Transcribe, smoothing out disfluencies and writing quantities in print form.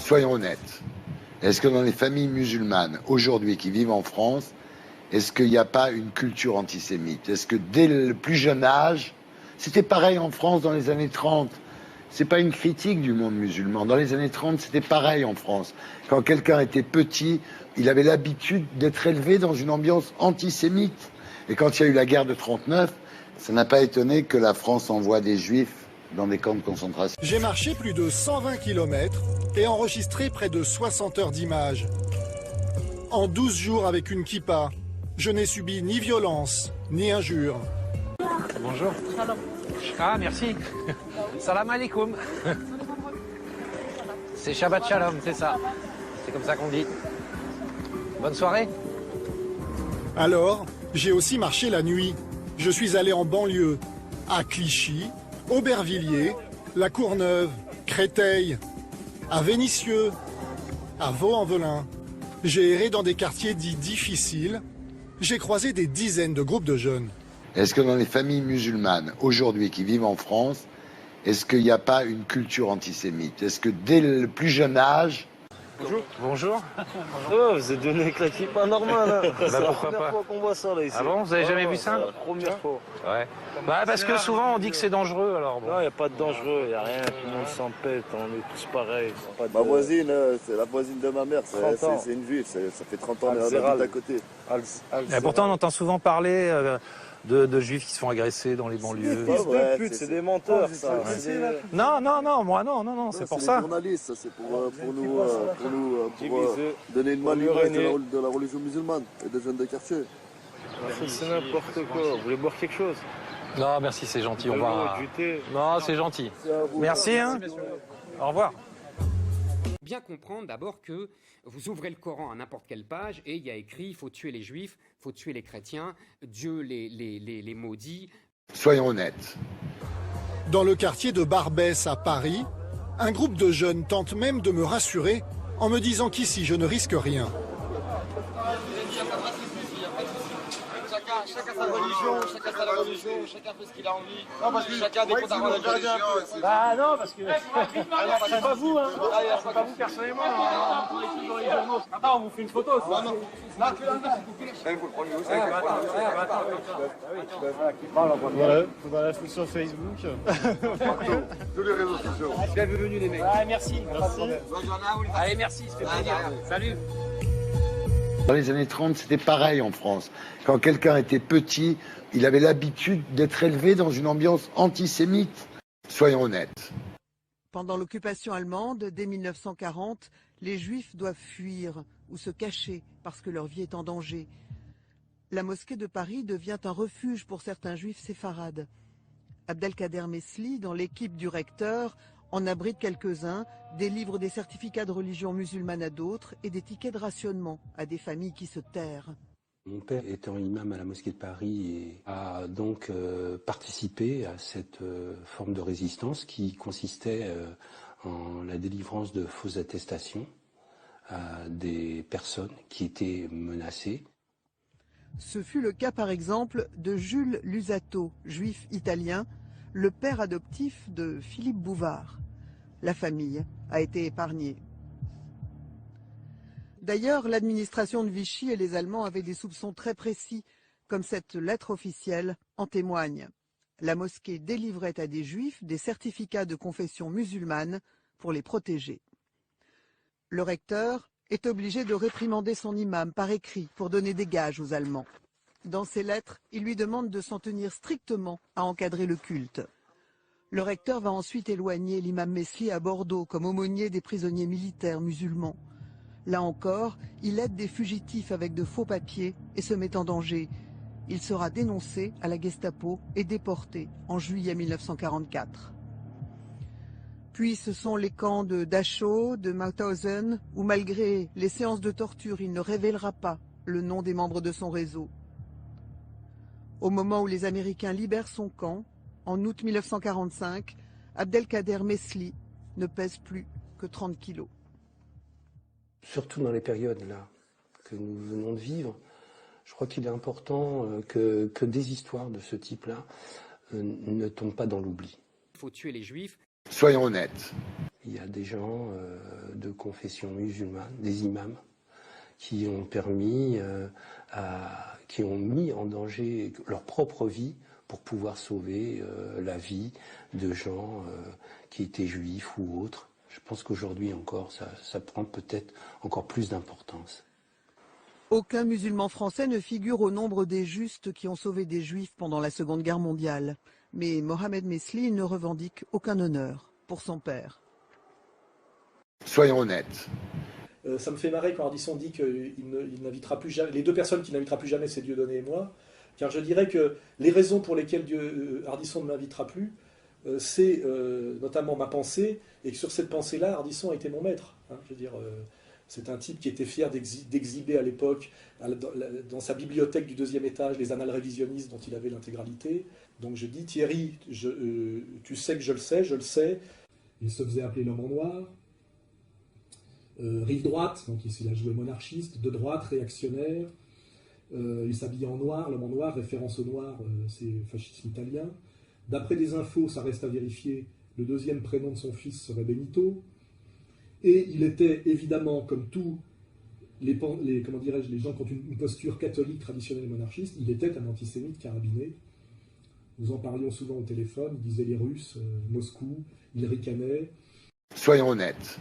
Soyons honnêtes. Est-ce que dans les familles musulmanes, aujourd'hui, qui vivent en France, est-ce qu'il n'y a pas une culture antisémite? Est-ce que dès le plus jeune âge, c'était pareil en France dans les années 30? C'est pas une critique du monde musulman. Dans les années 30, c'était pareil en France. Quand quelqu'un était petit, il avait l'habitude d'être élevé dans une ambiance antisémite. Et quand il y a eu la guerre de 39, ça n'a pas étonné que la France envoie des juifs dans des camps de concentration. J'ai marché plus de 120 km et enregistré près de 60 heures d'images. En 12 jours avec une kippa, je n'ai subi ni violence, ni injure. Bonjour. Ah, merci. Salam alaikum. C'est Shabbat Shalom, c'est ça. C'est comme ça qu'on dit. Bonne soirée. Alors, j'ai aussi marché la nuit. Je suis allé en banlieue, à Clichy, Aubervilliers, La Courneuve, Créteil, à Vénissieux, à Vaux-en-Velin. J'ai erré dans des quartiers dits difficiles. J'ai croisé des dizaines de groupes de jeunes. Est-ce que dans les familles musulmanes, aujourd'hui, qui vivent en France, est-ce qu'il n'y a pas une culture antisémite? Est-ce que dès le plus jeune âge... Bonjour. Bonjour. Oh, vous êtes donné avec la kippa normale. Hein. Bah, c'est la pourquoi première pas fois qu'on voit ça là ici. Ah bon, vous avez jamais vu ça? C'est la première fois. Ouais. Bah parce que souvent on dit que c'est dangereux alors. Bon. Non, il n'y a pas de dangereux, il n'y a rien, tout le monde s'en pète, on est tous pareils. Pas de... Ma voisine, c'est la voisine de ma mère, c'est une juive, ça fait 30 ans qu'elle habite à côté. Et pourtant on entend souvent parler de juifs qui se font agresser dans les banlieues. Fils de pute, c'est des menteurs ça. Non, moi, c'est pour ça. C'est journaliste, c'est pour donner une bonne image de la religion musulmane et des jeunes de quartier. C'est n'importe quoi, vous voulez boire quelque chose? Non, merci, c'est gentil, on va... Non, c'est gentil. Merci, hein. Au revoir. Bien comprendre d'abord que vous ouvrez le Coran à n'importe quelle page et il y a écrit il faut tuer les juifs, il faut tuer les chrétiens, Dieu les maudit. Soyons honnêtes. Dans le quartier de Barbès à Paris, un groupe de jeunes tente même de me rassurer en me disant qu'ici je ne risque rien. Chacun sa religion, chacun fait ce qu'il a envie. Non, parce que chacun des comptes à rendre à Dieu. Bah non, parce que... c'est pas vous, hein. C'est pas vous personnellement. Attends, on vous fait une photo. Non, non. Là, tu l'as il faut le prendre aussi. Voilà, faudra la foutre sur Facebook. Tous les réseaux sociaux. Bienvenue les mecs. Ouais, merci. Allez, merci, ça fait plaisir. Salut. Dans les années 30, c'était pareil en France. Quand quelqu'un était petit, il avait l'habitude d'être élevé dans une ambiance antisémite. Soyons honnêtes. Pendant l'occupation allemande, dès 1940, les Juifs doivent fuir ou se cacher parce que leur vie est en danger. La mosquée de Paris devient un refuge pour certains Juifs séfarades. Abdelkader Mesli, dans l'équipe du recteur, en abrite quelques-uns, délivre des certificats de religion musulmane à d'autres et des tickets de rationnement à des familles qui se terrent. Mon père étant imam à la mosquée de Paris a donc participé à cette forme de résistance qui consistait en la délivrance de fausses attestations à des personnes qui étaient menacées. Ce fut le cas par exemple de Jules Lusato, juif italien, le père adoptif de Philippe Bouvard. La famille a été épargnée. D'ailleurs, l'administration de Vichy et les Allemands avaient des soupçons très précis, comme cette lettre officielle en témoigne. La mosquée délivrait à des juifs des certificats de confession musulmane pour les protéger. Le recteur est obligé de réprimander son imam par écrit pour donner des gages aux Allemands. Dans ses lettres, il lui demande de s'en tenir strictement à encadrer le culte. Le recteur va ensuite éloigner l'imam Mesli à Bordeaux comme aumônier des prisonniers militaires musulmans. Là encore, il aide des fugitifs avec de faux papiers et se met en danger. Il sera dénoncé à la Gestapo et déporté en juillet 1944. Puis ce sont les camps de Dachau, de Mauthausen, où malgré les séances de torture, il ne révélera pas le nom des membres de son réseau. Au moment où les Américains libèrent son camp, en août 1945, Abdelkader Mesli ne pèse plus que 30 kilos. Surtout dans les périodes là que nous venons de vivre, je crois qu'il est important que des histoires de ce type-là ne tombent pas dans l'oubli. Il faut tuer les juifs. Soyons honnêtes. Il y a des gens de confession musulmane, des imams, qui ont permis, qui ont mis en danger leur propre vie pour pouvoir sauver la vie de gens qui étaient juifs ou autres. Je pense qu'aujourd'hui encore, ça prend peut-être encore plus d'importance. Aucun musulman français ne figure au nombre des justes qui ont sauvé des juifs pendant la Seconde Guerre mondiale. Mais Mohamed Mesli ne revendique aucun honneur pour son père. Soyons honnêtes. Ça me fait marrer quand Ardisson dit qu'il n'invitera plus jamais, les deux personnes qu'il n'invitera plus jamais, c'est Dieudonné et moi, car je dirais que les raisons pour lesquelles Ardisson ne m'invitera plus, c'est notamment ma pensée, et que sur cette pensée-là, Ardisson a été mon maître. Hein, je veux dire, c'est un type qui était fier d'exhiber à l'époque, dans sa bibliothèque du 2e étage, les annales révisionnistes dont il avait l'intégralité. Donc je dis, Thierry, tu sais que je le sais. Il se faisait appeler l'homme en noir. Rive droite, donc il a joué monarchiste, de droite, réactionnaire, il s'habillait en noir, l'homme en noir, référence au noir, c'est fascisme italien. D'après des infos, ça reste à vérifier, le deuxième prénom de son fils serait Benito, et il était évidemment, comme tous les gens qui ont une posture catholique, traditionnelle et monarchiste, il était un antisémite carabiné. Nous en parlions souvent au téléphone, il disait les Russes, Moscou, il ricanait. Soyons honnêtes.